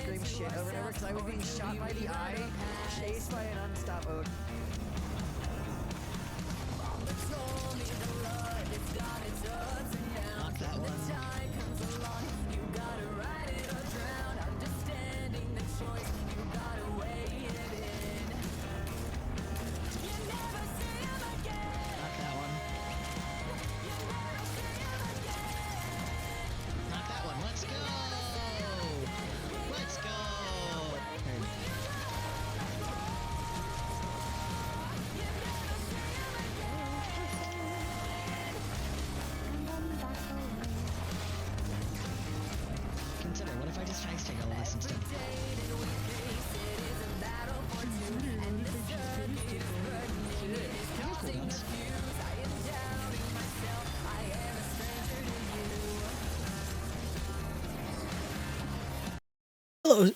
scream shit over and over because I was being shot by the eye, chased by an unstopped oak. Not that one. Not that one. Let's go! Let's go! Consider, what if I just try to take all of this instead? Hello,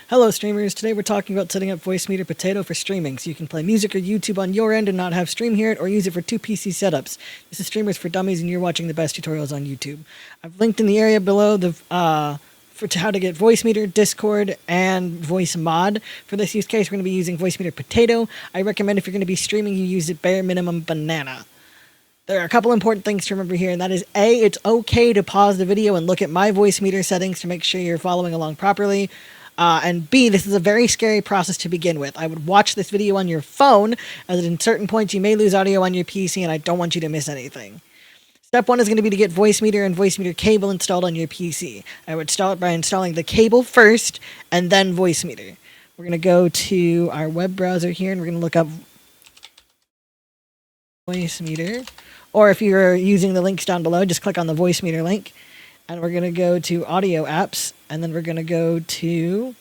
hello streamers. Today we're talking about setting up Voicemeeter Potato for streaming, so you can play music or YouTube on your end and not have stream hear it, or use it for 2 PC setups. This is Streamers for Dummies, and you're watching the best tutorials on YouTube. I've linked in the area below the for how to get Voicemeeter, Discord, and Voicemod. For this use case, we're going to be using Voicemeeter Potato. I recommend if you're going to be streaming, you use it bare minimum banana. There are a couple important things to remember here, and that is A, it's okay to pause the video and look at my Voicemeeter settings to make sure you're following along properly. And B, this is a very scary process to begin with. I would watch this video on your phone, as at certain points you may lose audio on your PC, and I don't want you to miss anything. Step 1 is going to be to get Voicemeeter and Voicemeeter cable installed on your PC. I would start by installing the cable first, and then Voicemeeter. We're going to go to our web browser here, and we're going to look up Voicemeeter. Or if you're using the links down below, just click on the Voicemeeter link. And we're going to go to Audio Apps. And then we're going to go to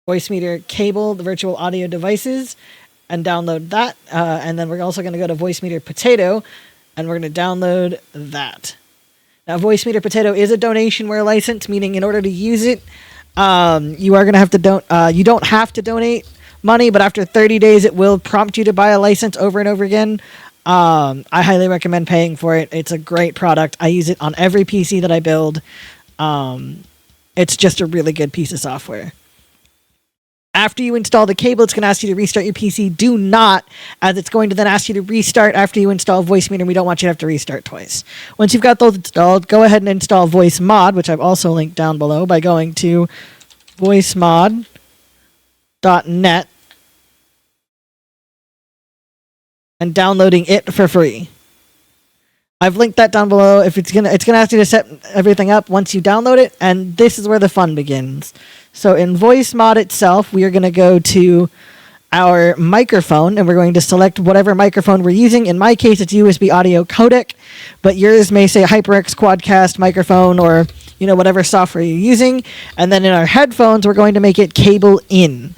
Voicemeeter Cable, the virtual audio devices, and download that. And then we're also going to go to Voicemeeter Potato, and we're going to download that. Now, Voicemeeter Potato is a donationware license, meaning in order to use it, you are going to have to you don't have to donate money, but after 30 days it will prompt you to buy a license over and over again. I highly recommend paying for it. It's a great product. I use it on every PC that I build. It's just a really good piece of software. After you install the cable, it's going to ask you to restart your PC. Do not, as it's going to then ask you to restart after you install Voicemeeter. We don't want you to have to restart twice. Once you've got those installed, go ahead and install Voicemod, which I've also linked down below by going to Voicemod.net and downloading it for free. I've linked that down below. If it's gonna ask you to set everything up once you download it, and this is where the fun begins. So in Voicemod itself, we are gonna go to our microphone, and we're going to select whatever microphone we're using. In my case, it's USB audio codec, but yours may say HyperX Quadcast microphone, or whatever software you're using. And then in our headphones, we're going to make it cable in.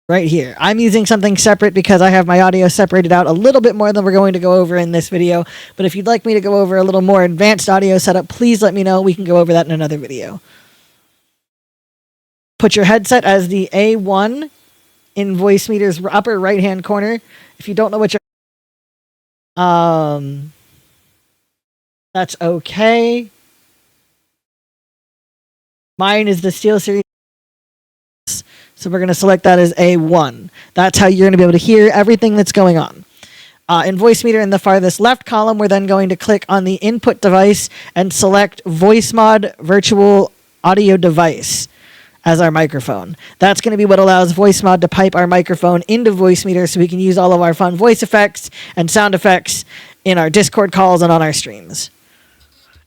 Right here. I'm using something separate because I have my audio separated out a little bit more than we're going to go over in this video. But if you'd like me to go over a little more advanced audio setup, please let me know. We can go over that in another video. Put your headset as the A1 in Voicemeeter's upper right-hand corner. If you don't know what you're... that's okay. Mine is the SteelSeries. So we're going to select that as A1. That's how you're going to be able to hear everything that's going on. In Voicemeeter, in the farthest left column, we're then going to click on the input device and select Voicemod Virtual Audio Device as our microphone. That's going to be what allows Voicemod to pipe our microphone into Voicemeeter so we can use all of our fun voice effects and sound effects in our Discord calls and on our streams.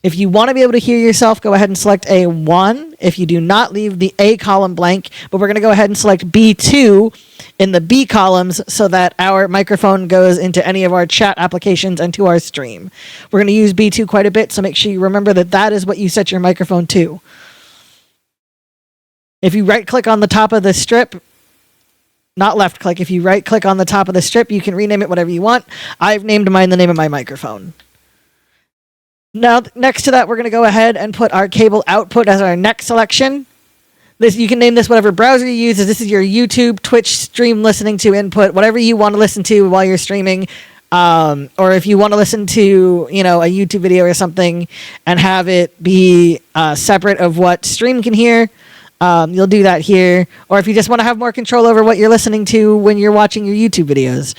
If you want to be able to hear yourself, go ahead and select A1. If you do not, leave the A column blank. But we're going to go ahead and select B2 in the B columns so that our microphone goes into any of our chat applications and to our stream. We're going to use B2 quite a bit, so make sure you remember that that is what you set your microphone to. If you right-click on the top of the strip, not left-click, if you right-click on the top of the strip, you can rename it whatever you want. I've named mine the name of my microphone. Now, next to that, we're going to go ahead and put our cable output as our next selection. You can name this whatever browser you use. This is your YouTube, Twitch stream listening to input, whatever you want to listen to while you're streaming. Or if you want to listen to, a YouTube video or something and have it be separate of what stream can hear, you'll do that here. Or if you just want to have more control over what you're listening to when you're watching your YouTube videos,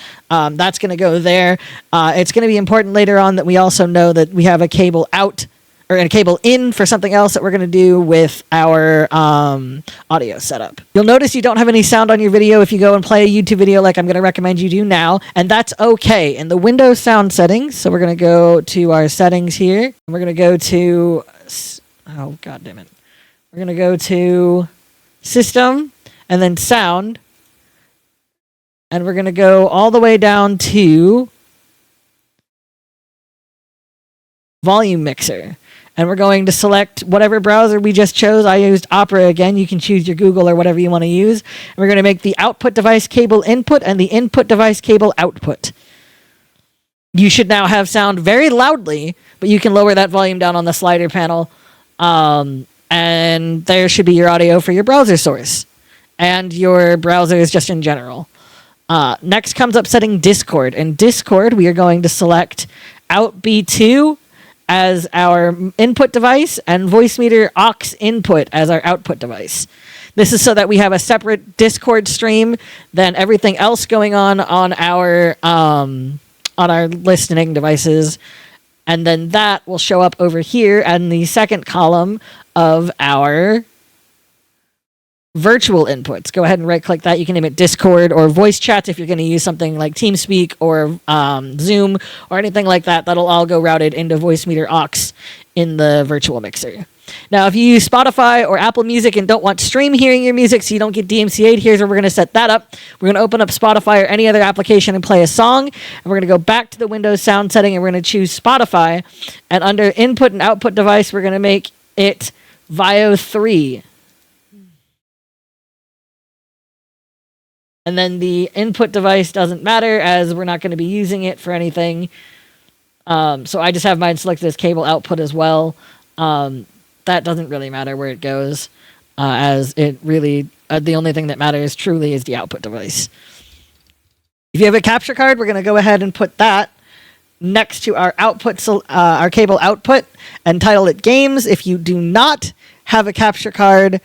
that's going to go there. It's going to be important later on that we also know that we have a cable out or a cable in for something else that we're going to do with our audio setup. You'll notice you don't have any sound on your video if you go and play a YouTube video like I'm going to recommend you do now, and that's okay. In the Windows sound settings, so we're going to go to our settings here, and we're going to go to, oh god damn it, we're going to go to System, and then Sound, and we're going to go all the way down to Volume Mixer. And we're going to select whatever browser we just chose. I used Opera again. You can choose your Google or whatever you want to use. And we're going to make the output device cable input and the input device cable output. You should now have sound very loudly, but you can lower that volume down on the slider panel. And there should be your audio for your browser source and your browsers just in general. Next comes up setting Discord. In Discord, we are going to select Out B2 as our input device and Voicemeeter aux input as our output device. This is so that we have a separate Discord stream than everything else going on our listening devices, and then that will show up over here in the second column of our virtual inputs. Go ahead and right click that. You can name it Discord or voice chat if you're going to use something like TeamSpeak or Zoom or anything like that. That'll all go routed into Voicemeeter aux in the virtual mixer. Now, if you use Spotify or Apple Music and don't want stream hearing your music so you don't get DMCA'd, here's where we're going to set that up. We're going to open up Spotify or any other application and play a song. And we're going to go back to the Windows sound setting and we're going to choose Spotify. And under input and output device, we're going to make it VIO 3. And then the input device doesn't matter as we're not going to be using it for anything. So I just have mine selected as cable output as well. That doesn't really matter where it goes, as it really, the only thing that matters truly is the output device. If you have a capture card, we're going to go ahead and put that next to our output, our cable output, and title it Games. If you do not have a capture card,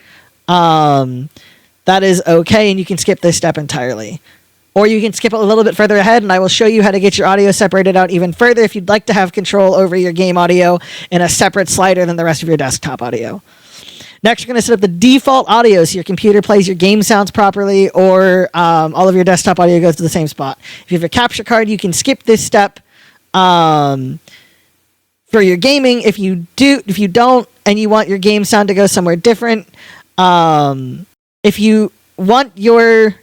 that is okay, and you can skip this step entirely. Or you can skip it a little bit further ahead, and I will show you how to get your audio separated out even further if you'd like to have control over your game audio in a separate slider than the rest of your desktop audio. Next, you're going to set up the default audio so your computer plays your game sounds properly, or all of your desktop audio goes to the same spot. If you have a capture card, you can skip this step for your gaming. If you don't, and you want your game sound to go somewhere different, if you want your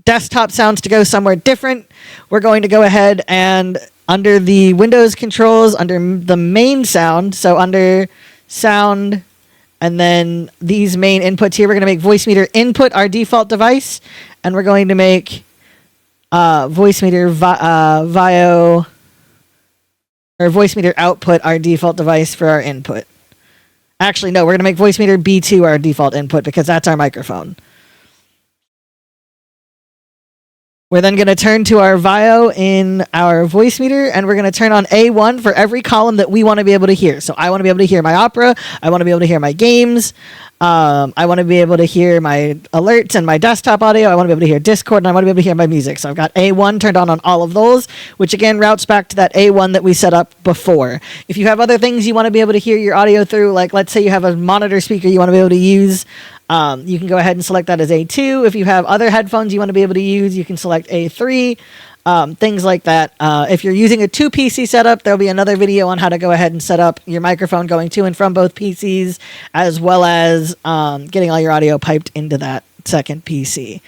desktop sounds to go somewhere different, we're going to go ahead and under the Windows controls, under the main sound, so under sound, and then these main inputs here, we're going to make Voicemeeter input our default device, and we're going to make Voicemeeter VIO, or Voicemeeter output our default device for our input. Actually, no, we're going to make Voicemeeter B2 our default input because that's our microphone. We're then going to turn to our VIO in our Voicemeeter, and we're going to turn on A1 for every column that we want to be able to hear. So I want to be able to hear my opera. I want to be able to hear my games. I want to be able to hear my alerts and my desktop audio. I want to be able to hear Discord, and I want to be able to hear my music. So I've got A1 turned on all of those, which again routes back to that A1 that we set up before. If you have other things you want to be able to hear your audio through, like let's say you have a monitor speaker you want to be able to use, you can go ahead and select that as A2. If you have other headphones you want to be able to use, you can select A3. Things like that. If you're using a 2 PC setup, there'll be another video on how to go ahead and set up your microphone going to and from both PCs, as well as getting all your audio piped into that second PC.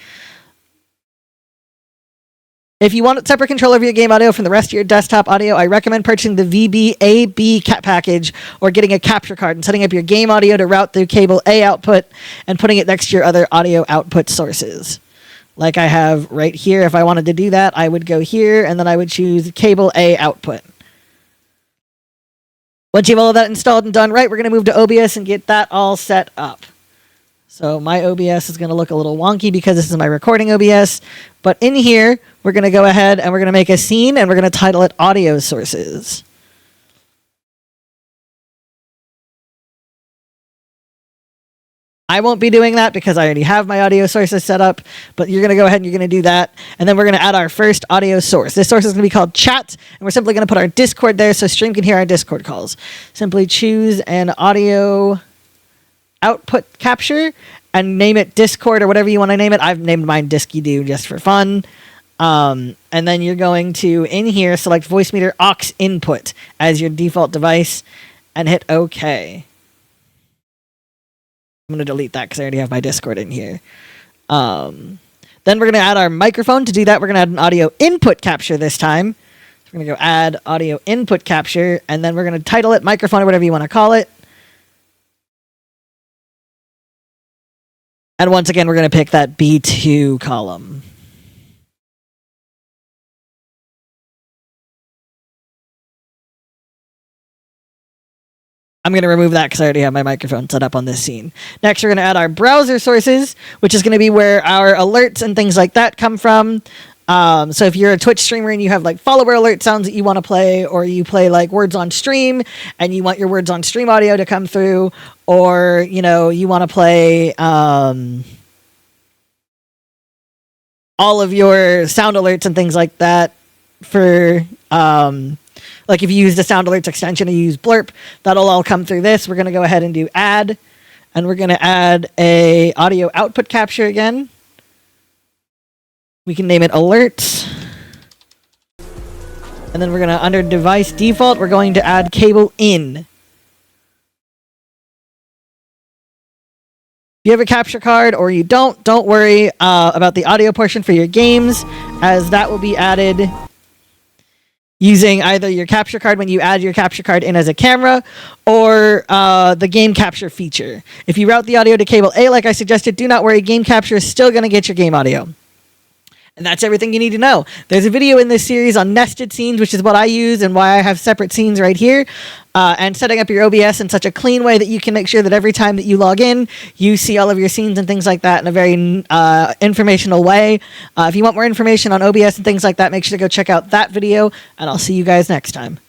If you want separate control over your game audio from the rest of your desktop audio, I recommend purchasing the VB-AB package or getting a capture card and setting up your game audio to route through cable A output and putting it next to your other audio output sources. Like I have right here. If I wanted to do that, I would go here, and then I would choose cable A output. Once you have all of that installed and done right, we're going to move to OBS and get that all set up. So my OBS is going to look a little wonky because this is my recording OBS. But in here, we're going to go ahead and we're going to make a scene and we're going to title it Audio Sources. I won't be doing that because I already have my audio sources set up, but you're going to go ahead and you're going to do that. And then we're going to add our first audio source. This source is going to be called chat, and we're simply going to put our Discord there so Stream can hear our Discord calls. Simply choose an audio output capture and name it Discord or whatever you want to name it. I've named mine Disky-Doo just for fun. And then you're going to, in here, select Voicemeeter aux input as your default device and hit OK. I'm going to delete that because I already have my Discord in here. Then we're going to add our microphone. To do that, we're going to add an audio input capture this time. So we're going to go add audio input capture, and then we're going to title it microphone or whatever you want to call it. And once again, we're going to pick that B2 column. I'm going to remove that because I already have my microphone set up on this scene. Next, we're going to add our browser sources, which is going to be where our alerts and things like that come from. So if you're a Twitch streamer and you have like follower alert sounds that you want to play, or you play like words on stream and you want your words on stream audio to come through, or, you know, you want to play all of your sound alerts and things like that for... like if you use the sound alerts extension and you use Blurp, that'll all come through this. We're going to go ahead and do add, and we're going to add a audio output capture again. We can name it alerts. And then we're going to, under device default, we're going to add cable in. If you have a capture card or you don't worry about the audio portion for your games, as that will be added using either your capture card when you add your capture card in as a camera, or the game capture feature. If you route the audio to cable A like I suggested, do not worry, game capture is still going to get your game audio. And that's everything you need to know. There's a video in this series on nested scenes, which is what I use and why I have separate scenes right here, and setting up your OBS in such a clean way that you can make sure that every time that you log in, you see all of your scenes and things like that in a very informational way. If you want more information on OBS and things like that, make sure to go check out that video, and I'll see you guys next time.